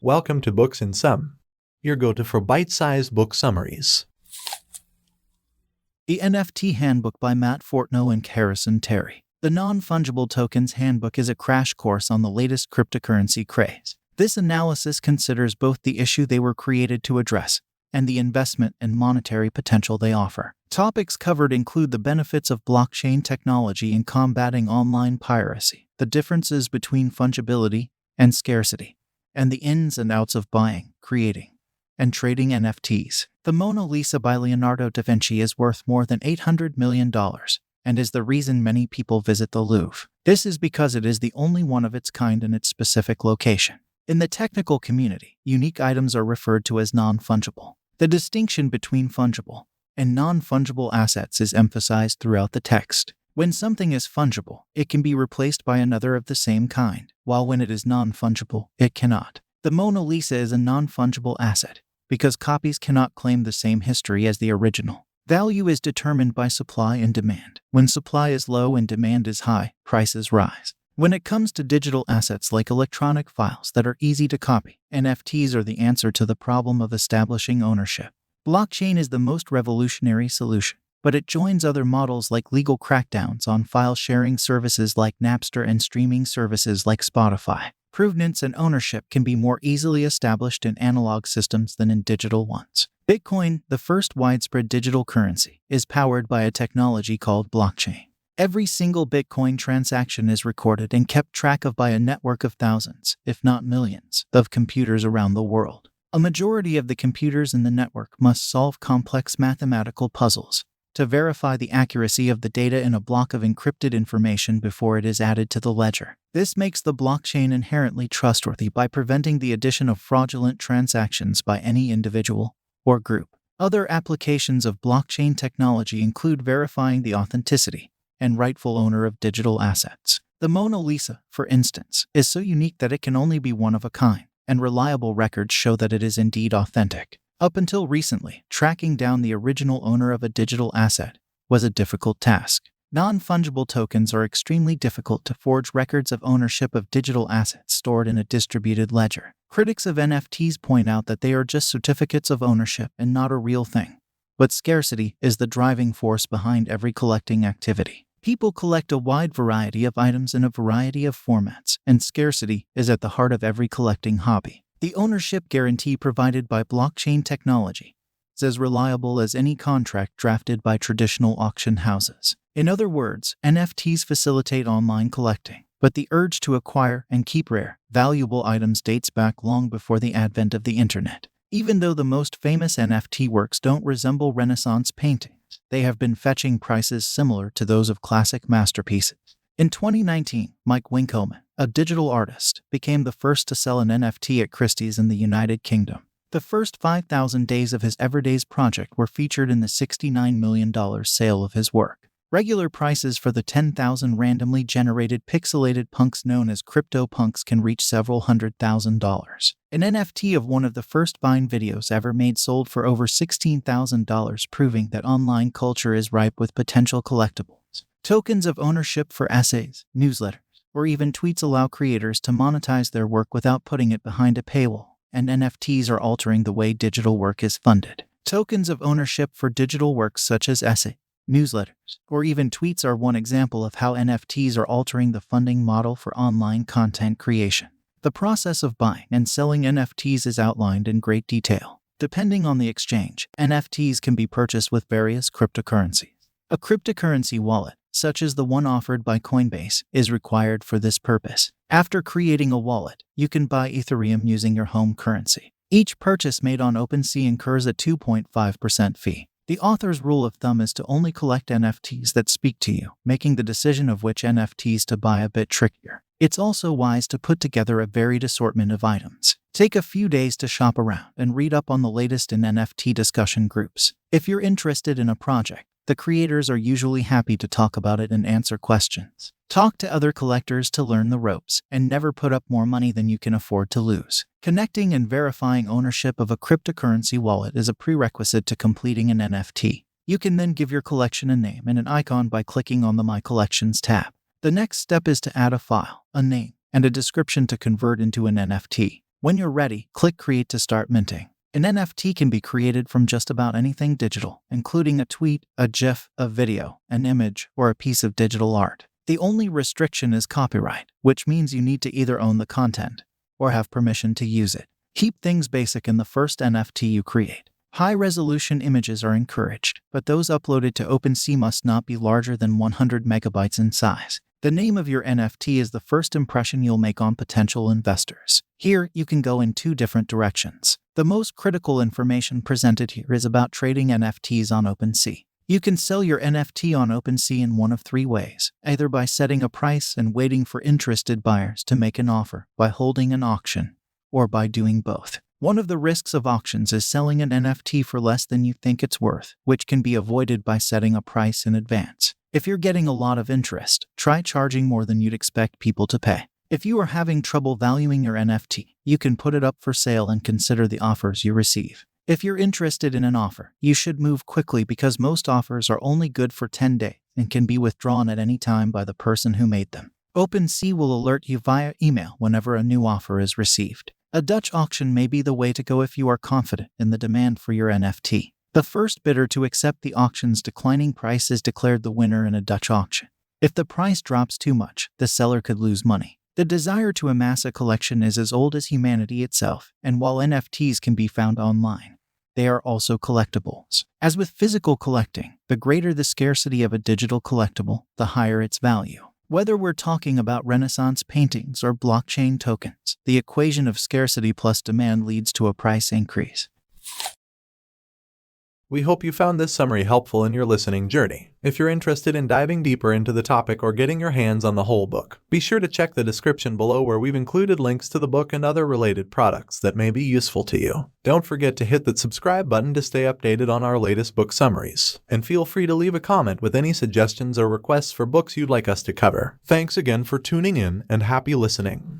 Welcome to Books in Sum, your go-to for bite-sized book summaries. The NFT Handbook by Fortnow and QuHarrison Terry. The Non-Fungible Tokens Handbook is a crash course on the latest cryptocurrency craze. This analysis considers both the issue they were created to address and the investment and monetary potential they offer. Topics covered include the benefits of blockchain technology in combating online piracy, the differences between fungibility and scarcity, and the ins and outs of buying, creating, and trading NFTs. The Mona Lisa by Leonardo da Vinci is worth more than $800 million and is the reason many people visit the Louvre. This is because it is the only one of its kind in its specific location. In the technical community, unique items are referred to as non-fungible. The distinction between fungible and non-fungible assets is emphasized throughout the text. When something is fungible, it can be replaced by another of the same kind, while when it is non-fungible, it cannot. The Mona Lisa is a non-fungible asset because copies cannot claim the same history as the original. Value is determined by supply and demand. When supply is low and demand is high, prices rise. When it comes to digital assets like electronic files that are easy to copy, NFTs are the answer to the problem of establishing ownership. Blockchain is the most revolutionary solution, but it joins other models like legal crackdowns on file-sharing services like Napster and streaming services like Spotify. Provenance and ownership can be more easily established in analog systems than in digital ones. Bitcoin, the first widespread digital currency, is powered by a technology called blockchain. Every single Bitcoin transaction is recorded and kept track of by a network of thousands, if not millions, of computers around the world. A majority of the computers in the network must solve complex mathematical puzzles to verify the accuracy of the data in a block of encrypted information before it is added to the ledger. This makes the blockchain inherently trustworthy by preventing the addition of fraudulent transactions by any individual or group. Other applications of blockchain technology include verifying the authenticity and rightful owner of digital assets. The Mona Lisa, for instance, is so unique that it can only be one of a kind, and reliable records show that it is indeed authentic. Up until recently, tracking down the original owner of a digital asset was a difficult task. Non-fungible tokens are extremely difficult to forge records of ownership of digital assets stored in a distributed ledger. Critics of NFTs point out that they are just certificates of ownership and not a real thing. But scarcity is the driving force behind every collecting activity. People collect a wide variety of items in a variety of formats, and scarcity is at the heart of every collecting hobby. The ownership guarantee provided by blockchain technology is as reliable as any contract drafted by traditional auction houses. In other words, NFTs facilitate online collecting, but the urge to acquire and keep rare, valuable items dates back long before the advent of the internet. Even though the most famous NFT works don't resemble Renaissance paintings, they have been fetching prices similar to those of classic masterpieces. In 2019, Mike Winkelmann, a digital artist, became the first to sell an NFT at Christie's in the United Kingdom. The first 5,000 days of his Everdays project were featured in the $69 million sale of his work. Regular prices for the 10,000 randomly generated pixelated punks known as CryptoPunks can reach several $100,000. An NFT of one of the first Vine videos ever made sold for over $16,000, proving that online culture is ripe with potential collectibles. Tokens of ownership for essays, newsletters, or even tweets allow creators to monetize their work without putting it behind a paywall, and NFTs are altering the way digital work is funded. Tokens of ownership for digital works such as essays, newsletters, or even tweets are one example of how NFTs are altering the funding model for online content creation. The process of buying and selling NFTs is outlined in great detail. Depending on the exchange, NFTs can be purchased with various cryptocurrencies. A cryptocurrency wallet, such as the one offered by Coinbase, is required for this purpose. After creating a wallet, you can buy Ethereum using your home currency. Each purchase made on OpenSea incurs a 2.5% fee. The author's rule of thumb is to only collect NFTs that speak to you, making the decision of which NFTs to buy a bit trickier. It's also wise to put together a varied assortment of items. Take a few days to shop around and read up on the latest in NFT discussion groups. If you're interested in a project, the creators are usually happy to talk about it and answer questions. Talk to other collectors to learn the ropes, and never put up more money than you can afford to lose. Connecting and verifying ownership of a cryptocurrency wallet is a prerequisite to completing an NFT. You can then give your collection a name and an icon by clicking on the My Collections tab. The next step is to add a file, a name, and a description to convert into an NFT. When you're ready, click Create to start minting. An NFT can be created from just about anything digital, including a tweet, a GIF, a video, an image, or a piece of digital art. The only restriction is copyright, which means you need to either own the content or have permission to use it. Keep things basic in the first NFT you create. High-resolution images are encouraged, but those uploaded to OpenSea must not be larger than 100 megabytes in size. The name of your NFT is the first impression you'll make on potential investors. Here, you can go in two different directions. The most critical information presented here is about trading NFTs on OpenSea. You can sell your NFT on OpenSea in one of three ways, either by setting a price and waiting for interested buyers to make an offer, by holding an auction, or by doing both. One of the risks of auctions is selling an NFT for less than you think it's worth, which can be avoided by setting a price in advance. If you're getting a lot of interest, try charging more than you'd expect people to pay. If you are having trouble valuing your NFT, you can put it up for sale and consider the offers you receive. If you're interested in an offer, you should move quickly because most offers are only good for 10 days and can be withdrawn at any time by the person who made them. OpenSea will alert you via email whenever a new offer is received. A Dutch auction may be the way to go if you are confident in the demand for your NFT. The first bidder to accept the auction's declining price is declared the winner in a Dutch auction. If the price drops too much, the seller could lose money. The desire to amass a collection is as old as humanity itself, and while NFTs can be found online, they are also collectibles. As with physical collecting, the greater the scarcity of a digital collectible, the higher its value. Whether we're talking about Renaissance paintings or blockchain tokens, the equation of scarcity plus demand leads to a price increase. We hope you found this summary helpful in your listening journey. If you're interested in diving deeper into the topic or getting your hands on the whole book, be sure to check the description below where we've included links to the book and other related products that may be useful to you. Don't forget to hit that subscribe button to stay updated on our latest book summaries, and feel free to leave a comment with any suggestions or requests for books you'd like us to cover. Thanks again for tuning in and happy listening.